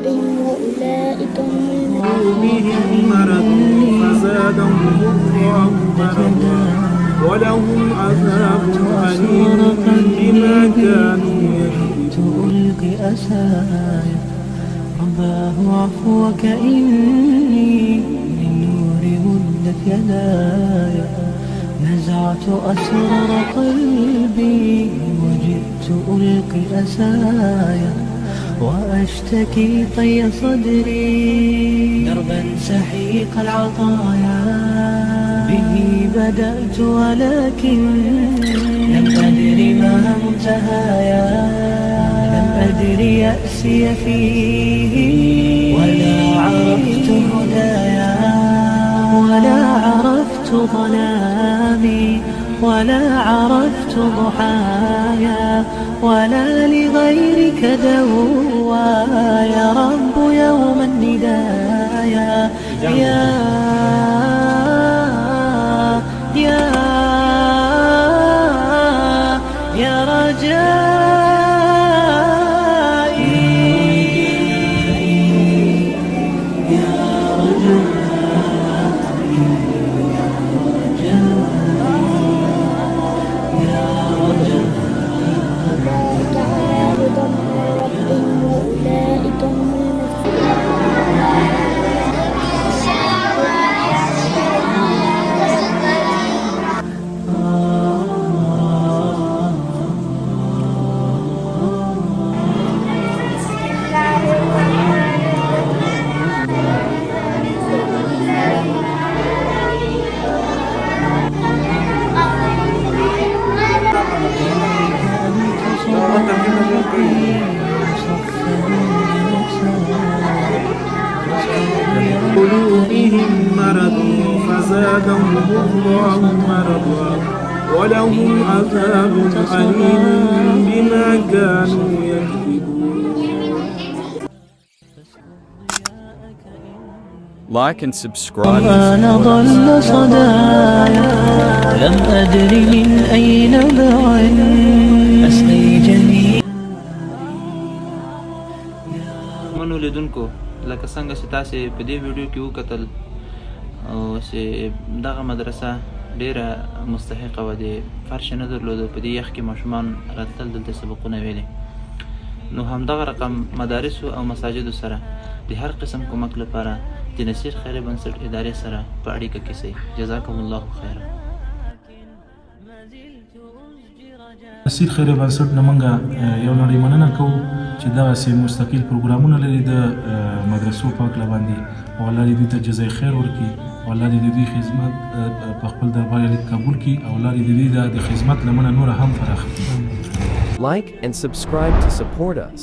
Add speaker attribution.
Speaker 1: ربهم وأولئك هم
Speaker 2: قلوبهم مرض فزادهم الله مرضا ولهم عذاب أليم بما كانوا يكذبون.
Speaker 3: ألقي أسايا رباه عفوك إني للنور مدت يدايا نزعت أسرار قلبي وجئت ألقي أسايا وأشتكي طي صدري دربا سحيق العطايا به بدأت ولكن لم أدري ما منتهايا لم أدري يأسي فيه ولا عرفت هدايا ولا عرفت ظلامي ولا عرفت ضحايا ولا لغيرك دوايا رب يوم الندايا يا رجائي يا
Speaker 1: أولئك على هدى من ربهم وأولئك هم المفلحون.
Speaker 2: قلوبهم مرض فزادهم الله مرضا ولهم عذاب أليم بما كانوا يكذبون.
Speaker 4: Like and subscribe.
Speaker 3: أنا ضل صدايا لم أدري من أين بعد أسقي جميع
Speaker 5: منو لیدونکو لکه څنګه چې تاسې په دې ویډیو کې وکتل او چې دغه مدرسه ډیره مستحقه وه د فرش نه درلوده په دې یخ کې ماشومان راتلل دلته سبقونه ویلې نو همدغه رقم مدارسو او مساجدو سره د هر قسم کومک لپاره د نصیر خیري بنسټ ادارې سره په اړیکه کې سئ. جزاکم الله خیرا.
Speaker 6: نصیر خیري بنسټ نه موږ یو نړۍ مننه کوو چې دغسې مستقل پروګرامونه لري د مدرسو په هکله باندې او الله دې دوی ته جزای خیر ورکړي او الله دې د دوی خدمت په خپل دربار کې قبول کړي او الله دې د دوی د خدمت لمنه نوره هم پراخه کړي.
Speaker 4: Like and subscribe to support us.